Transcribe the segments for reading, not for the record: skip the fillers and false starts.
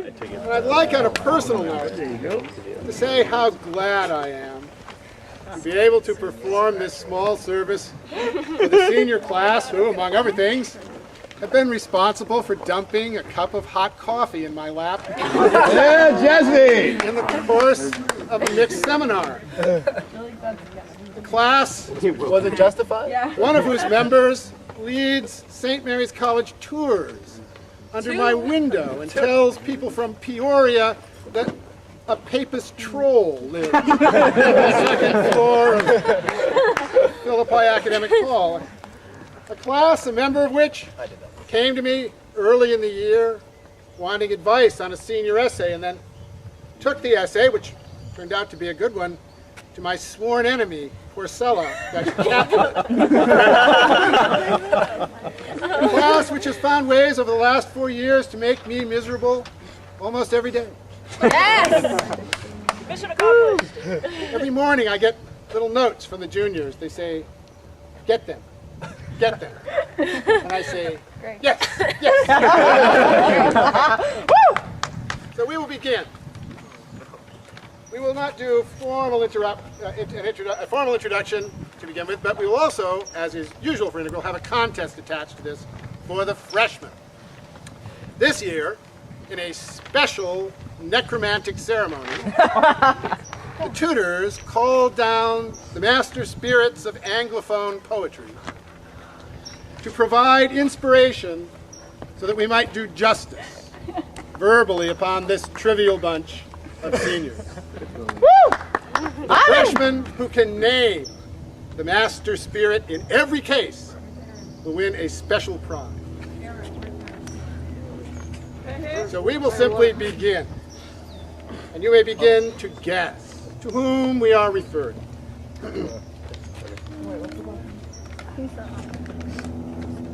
And I'd like on a personal note to say how glad I am to be able to perform this small service for the senior class who, among other things, have been responsible for dumping a cup of hot coffee in my lap Jesse! in the course of a mixed seminar. The class, Was it justified? one of whose members leads St. Mary's College tours under my window and tells people from Peoria that a papist troll lives on the second floor of Philippi Academic Hall. A class, a member of which came to me early in the year wanting advice on a senior essay, and then took the essay, which turned out to be a good one, to my sworn enemy, Porcella, that captain. A class which has found ways over the last 4 years to make me miserable almost every day. Yes! Mission accomplished. Every morning I get little notes from the juniors. They say, get them, get them. And I say, yes, yes. So we will begin. We will not do a formal introduction to begin with, but we will also, as is usual for Integral, have a contest attached to this for the freshmen. This year, in a special necromantic ceremony, the tutors called down the master spirits of Anglophone poetry to provide inspiration so that we might do justice verbally upon this trivial bunch of seniors. The freshmen who can name the master spirit in every case will win a special prize. So we will simply begin, and you may begin to guess to whom we are referring.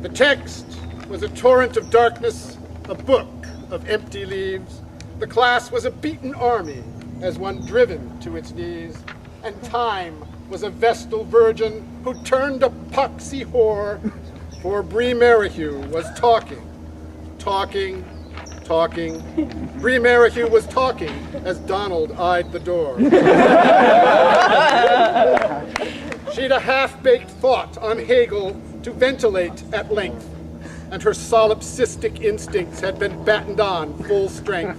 The text was a torrent of darkness, a book of empty leaves. The class was a beaten army, as one driven to its knees, and time was a vestal virgin who turned a poxy whore, for Bree Merrihew was talking. Bree Merrihew was talking as Donald eyed the door. She'd a half-baked thought on Hegel to ventilate at length, and her solipsistic instincts had been battened on full strength.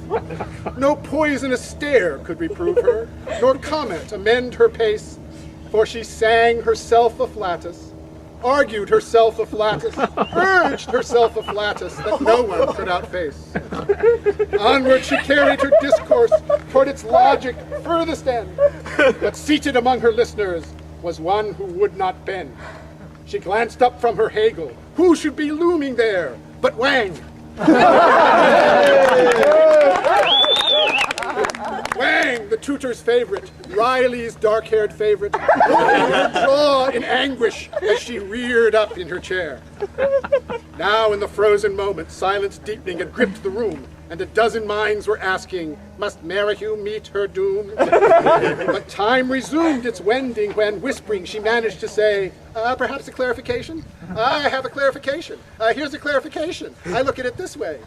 No poisonous stare could reprove her, nor comment amend her pace, for she sang herself afflatus, argued herself afflatus, urged herself afflatus that no one could outface. Onward she carried her discourse toward its logic furthest end, but seated among her listeners was one who would not bend. She glanced up from her Hegel. Who should be looming there but Wang? Wang, the tutor's favorite, Riley's dark-haired favorite, looking her jaw in anguish as she reared up in her chair. Now, in the frozen moment, silence deepening had gripped the room, and a dozen minds were asking, must Merrihew meet her doom? But time resumed its wending when, whispering, she managed to say, perhaps a clarification? I have a clarification. Here's a clarification. I look at it this way.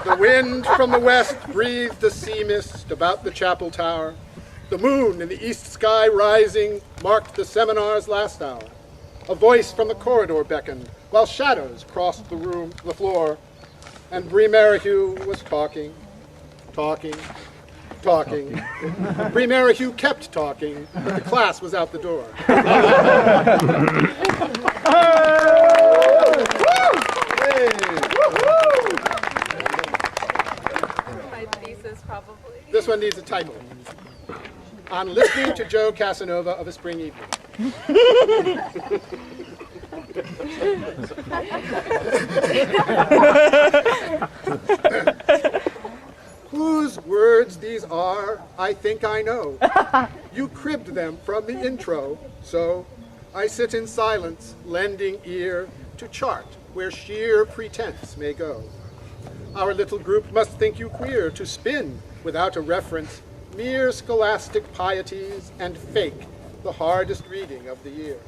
The wind from the west breathed a sea mist about the chapel tower. The moon in the east sky rising marked the seminar's last hour. A voice from the corridor beckoned, while shadows crossed the floor. And Bree Merrihew was talking. Bree Merrihew kept talking, but the class was out the door. My thesis, probably. This one needs a typo. On listening to Joe Casanova of a spring evening. Whose words these are, I think I know. You cribbed them from the intro, so I sit in silence, lending ear to chart where sheer pretense may go. Our little group must think you queer to spin without a reference mere scholastic pieties and fake the hardest reading of the year.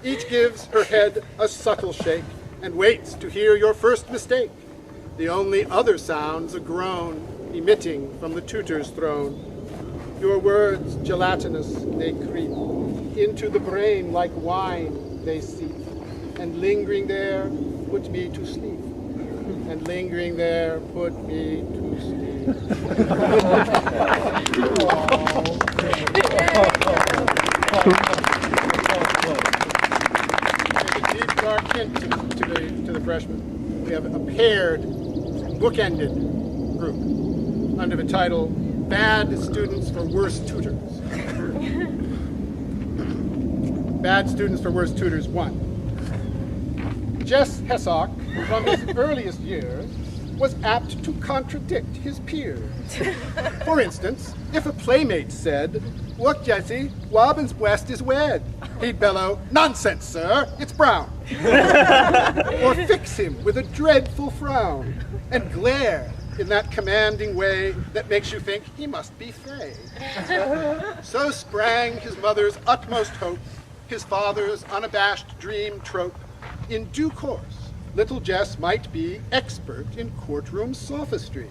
Each gives her head a subtle shake and waits to hear your first mistake. The only other sound's a groan emitting from the tutor's throne. Your words, gelatinous, they creep. Into the brain like wine they seep. And lingering there, put me to sleep. And lingering there, put me to sleep. There's a deep, dark hint to the freshmen. We have a paired, bookended group under the title, Bad Students for Worse Tutors. Bad Students for Worse Tutors 1. Jess Hessock, from his earliest years, was apt to contradict his peers. For instance, if a playmate said, "Look, Jesse, Wobbins West is wed," he'd bellow, "Nonsense, sir, it's brown." Or fix him with a dreadful frown and glare in that commanding way that makes you think he must be fey. So sprang his mother's utmost hope, his father's unabashed dream trope. In due course, little Jess might be expert in courtroom sophistry.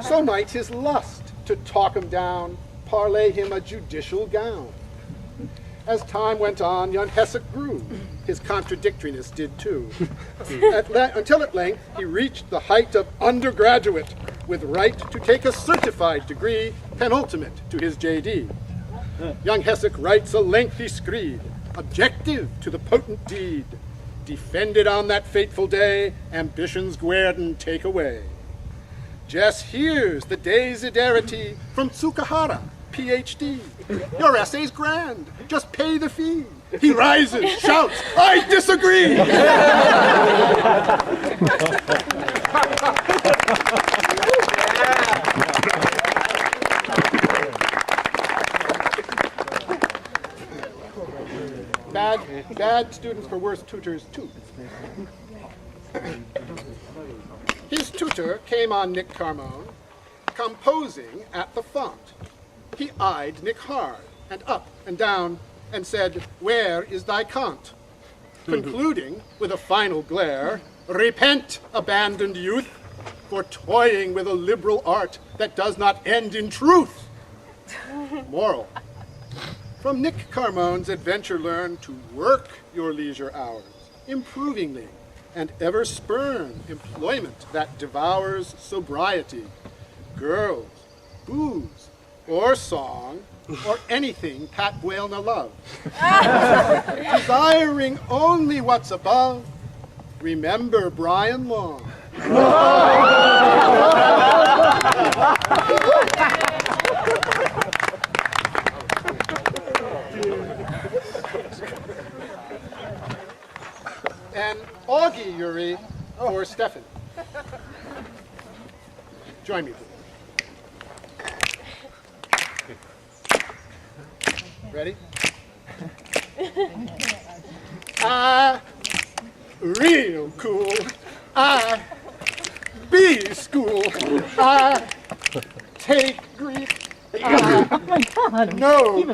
So might his lust to talk him down parlay him a judicial gown. As time went on, young Hessock grew. His contradictoriness did too. Until at length he reached the height of undergraduate with right to take a certified degree penultimate to his JD. Young Hessock writes a lengthy screed, objective to the potent deed. Defended on that fateful day, ambition's guerdon take away. Jess hears the desiderity from Tsukahara, PhD. Your essay's grand, just pay the fee. He rises, shouts, "I disagree!" Bad students for worse tutors too. His tutor came on Nick Carmone, composing at the font. He eyed Nick hard and up and down and said, "Where is thy Kant?" Concluding with a final glare, "Repent, abandoned youth, for toying with a liberal art that does not end in truth." Moral. From Nick Carmone's adventure learn to work your leisure hours, improvingly, and ever spurn employment that devours sobriety, girls, booze, or song, or anything Pat Buelna loves. Desiring only what's above, remember Brian Long. And Augie Yuri for Stefan. Join me, please. Ready? Real cool. Be school. Take grief. Oh my God! No.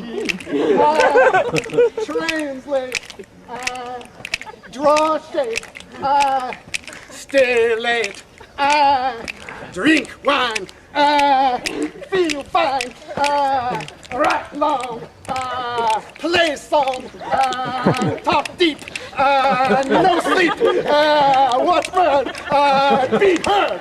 Translate. Draw shape. Stay late. Drink wine. Feel fine. Right long. Play song. Talk deep. No sleep. Watch bird. Be heard.